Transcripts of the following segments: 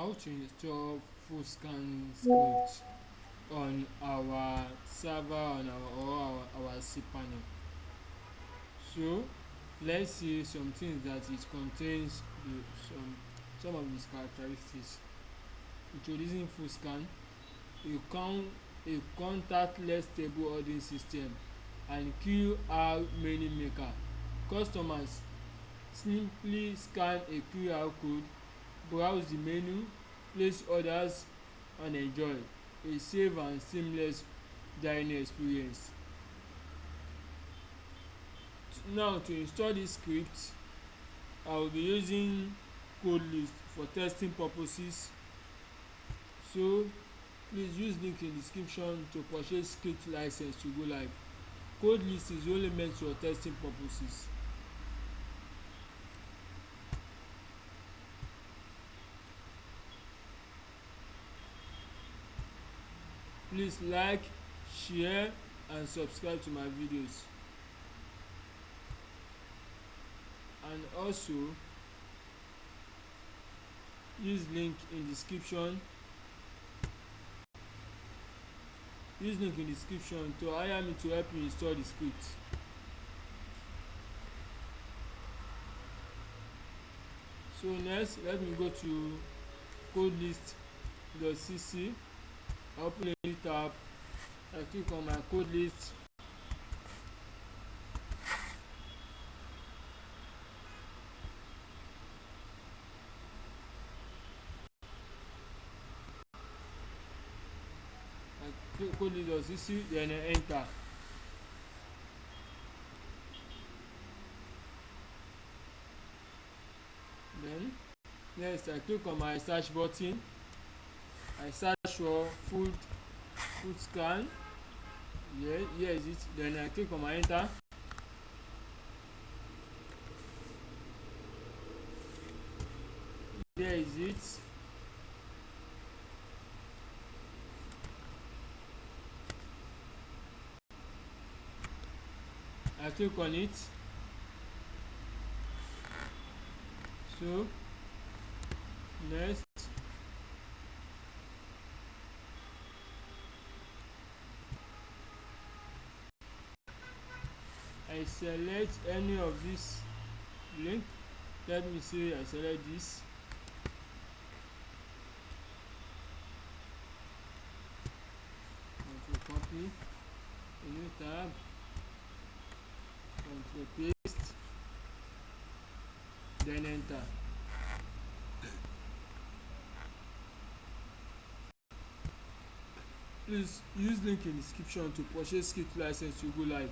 how to install FoodScan script on our server on our C panel. So let's see some things that it contains, some of its characteristics. Introducing FoodScan, a contactless table ordering system and QR menu maker. Customers simply scan a QR code, browse the menu, place orders and enjoy a safe and seamless dining experience. Now to install this script, I will be using code list for testing purposes. So please use link in description to purchase script license to go live. Code list is only meant for testing purposes. Please like, share and subscribe to my videos. And also use link in description to hire me to help you install the script. So next, let me go to codelist.cc. I open a new tab, I click on my code list. I click codelist.cc, then I enter. Then next, I click on my search button. I search for FoodScan. Here is it. Then I click on my enter. Here is it. I click on it. So next, I select any of this link. Let me say I select this. Control copy, a new tab, control paste, then enter. Please use link in description to purchase script license to go live.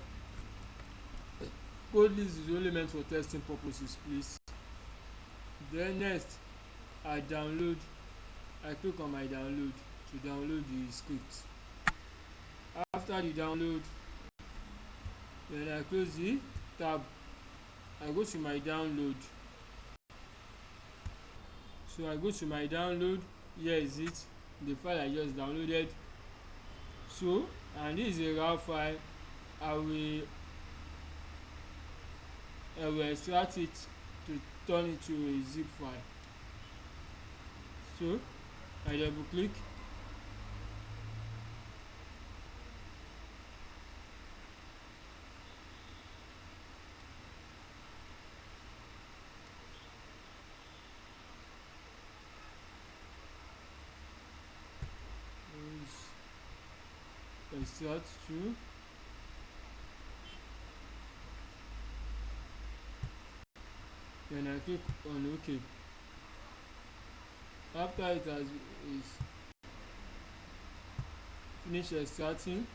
Code list is only meant for testing purposes, please. Then next, I click on my download to download the script. After the download, then I close the tab. I go to my download. So I go to my download. Here is it, the file I just downloaded. So, and this is a raw file. I will extract it to turn it to a zip file. So I double click. Extract to. Then I click on OK. After it has finished extracting,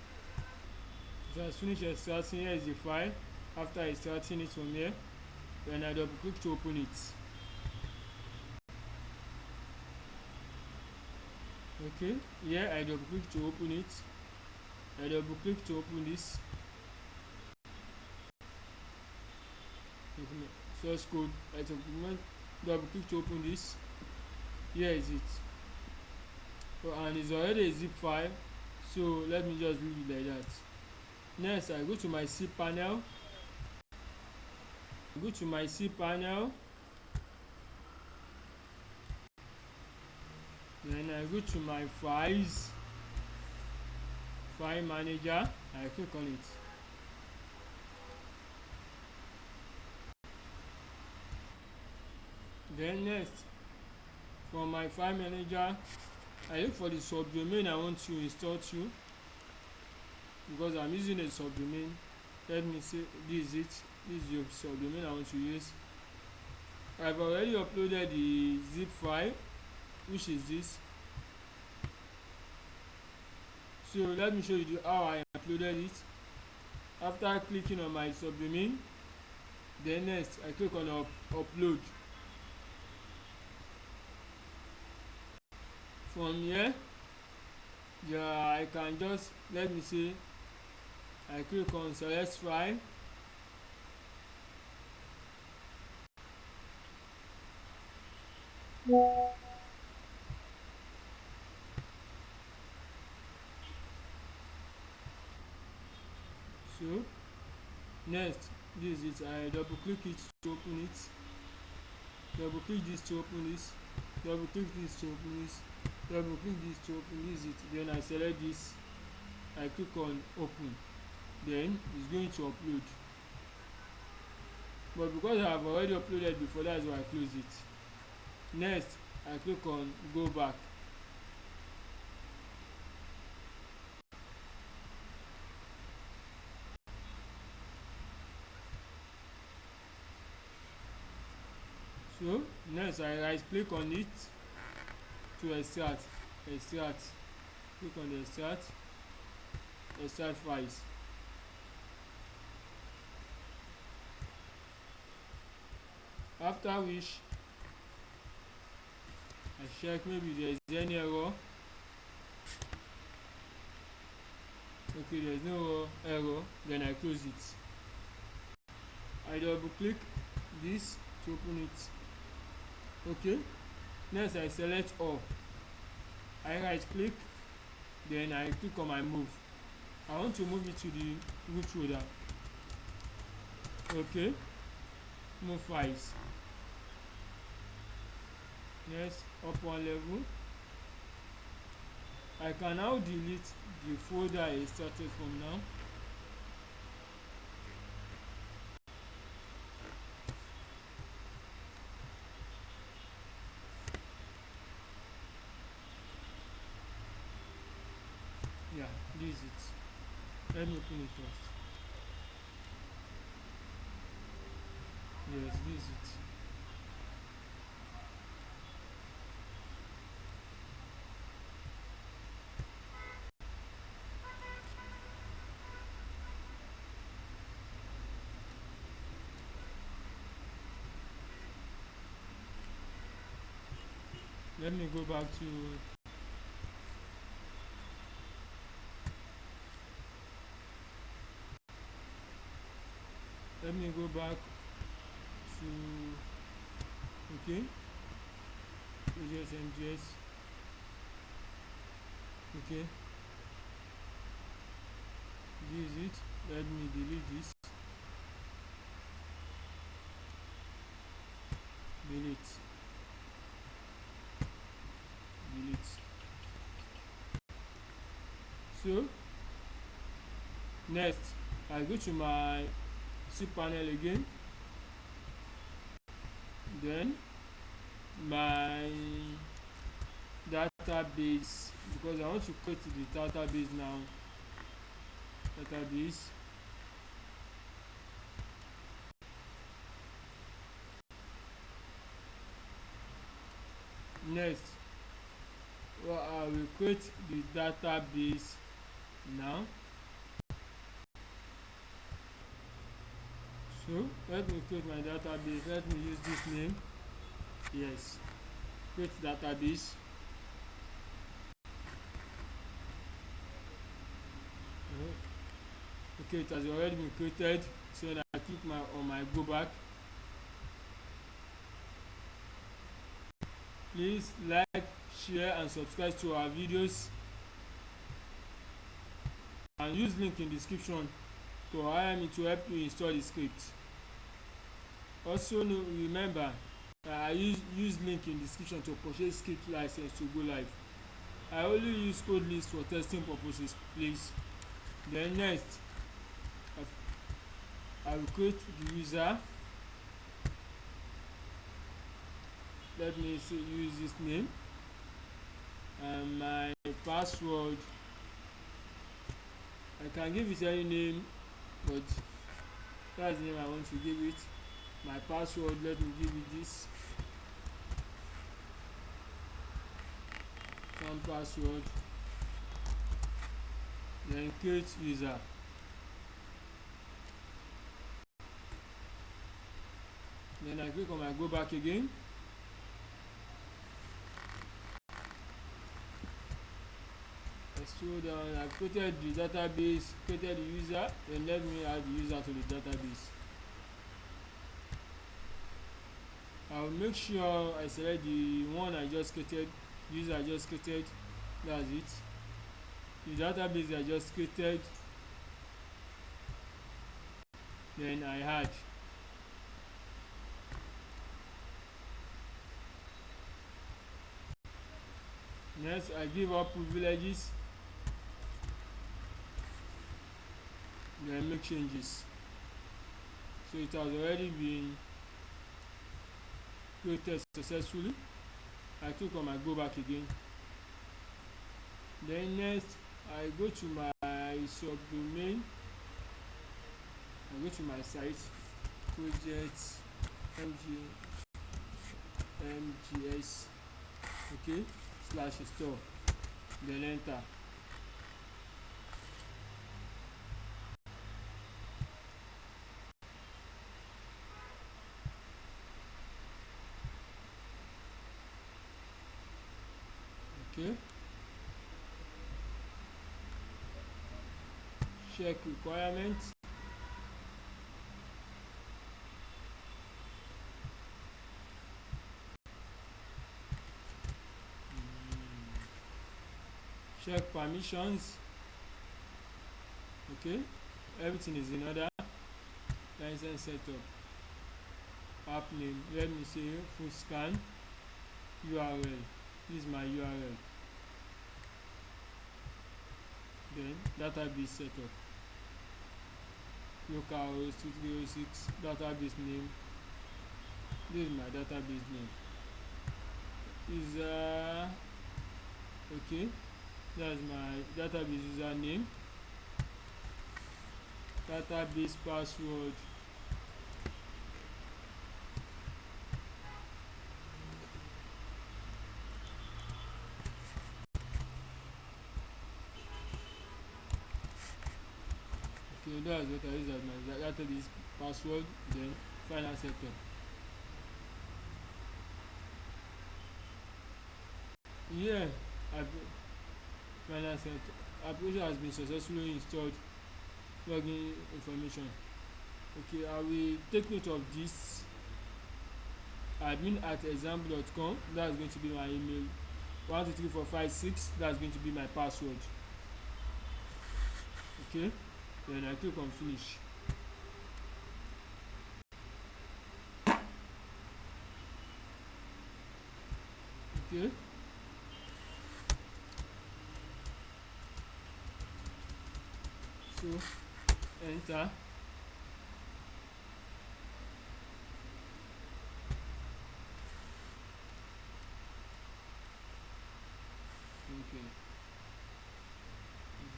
here is the file. After extracting it from here, then I double click to open it. Okay, here I double click to open it. I double click to open this. Source code. I double click to open this. Here is it. So, and it's already a zip file, so let me just leave it like that. Next, I go to my C panel. Then I go to my file manager, I click on it. Then next, from my file manager, I look for the subdomain I want to install to, because I'm using a subdomain. Let me say this is it. This is the subdomain I want to use. I've already uploaded the zip file, which is this. So let me show you how I uploaded it. After clicking on my subdomain, then next I click on upload. From here, yeah, I can just, let me say, I click on select file. So next, this is it. I double click it to open it. Double click this to open this. Double click this to open this. Double click this to open this. Then I select this. I click on open. Then it's going to upload. But because I have already uploaded before, that's why I close it. Next, I click on go back. So next I right click on it to extract. Click on the extract files. After which I check maybe there is any error. Okay, there is no error. Then I close it. I double click this to open it. Okay, next I select all. I right click, then I click on my move. I want to move it to the root folder. Okay, move files. Next, up one level. I can now delete the folder I started from now. Yeah, this is it. Let me open it first. Yes, this is it. Let me go back to okay, AJS MGS. Okay, this is it. Let me delete this. Delete. So next I go to my cPanel again, then my database, because I want to create the database now. Database. Next, I will create the database now. So let me create my database. Let me use this name. Yes, create database. Okay, it has already been created. So when I click on my go back, please like, share and subscribe to our videos, and use link in description to hire me to help you install the script. Also remember, I use link in description to purchase script license to go live. I only use code list for testing purposes, please. Then next, I will create the user. Let me use this name and my password. I can give it any name, but that's the name I want to give it. My password, let me give it this. Some password. Then create user. Then I click on my go back again. I scroll down. I've created the database, created the user. Then let me add the user to the database. I will make sure I select the one I just created, user I just created. That's it. The database I just created. Then I add. Next, I give up privileges. Then make changes. So it has already been created successfully. I click on my go back again. Then next, I go to my subdomain. I go to my site, project mgs, okay, /store. Then enter. Okay. Check requirements. Check permissions. Okay, everything is in order. License setup. App name. Let me say FoodScan. URL. This is my URL. Then database setup. Localhost 2306. Database name. This is my database name. Is okay. That's my database username. Database password. Okay, that's what I use as my database password. Then final setup. Yeah, final setup. Application has been successfully installed. Login information. Okay, I will take note of this. admin@example.com. That's going to be my email. 123456. That's going to be my password. Okay, then I click on finish. Okay, so enter. Okay,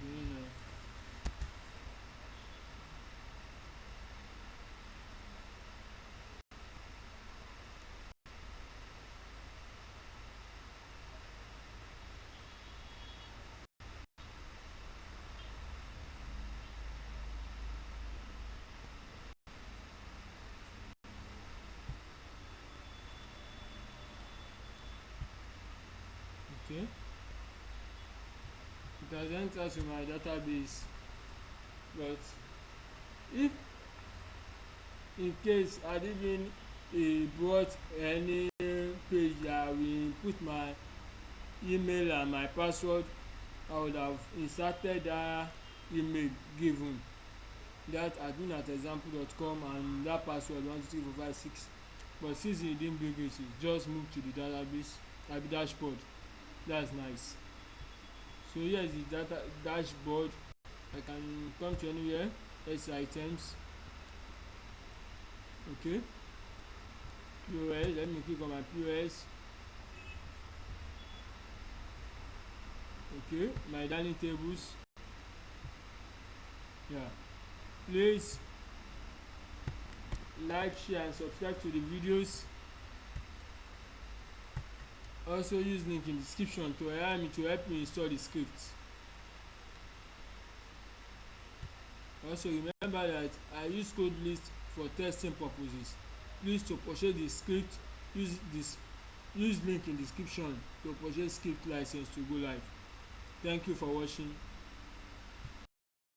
then, okay, it has entered to my database. But if in case I didn't brought any page that will put my email and my password, I would have inserted that email given, that admin@example.com, and that password 123456. but since you didn't build it, you just move to the database dashboard. That's nice. So here is the data dashboard. I can come to anywhere. Let's see items. Okay, POS. Let me click on my POS. Okay, my dining tables. Yeah, please like, share and subscribe to the videos. Also use link in description to help me install the script. Also remember that I use code list for testing purposes. Please to purchase the script, use link in description to purchase script license to go live. Thank you for watching.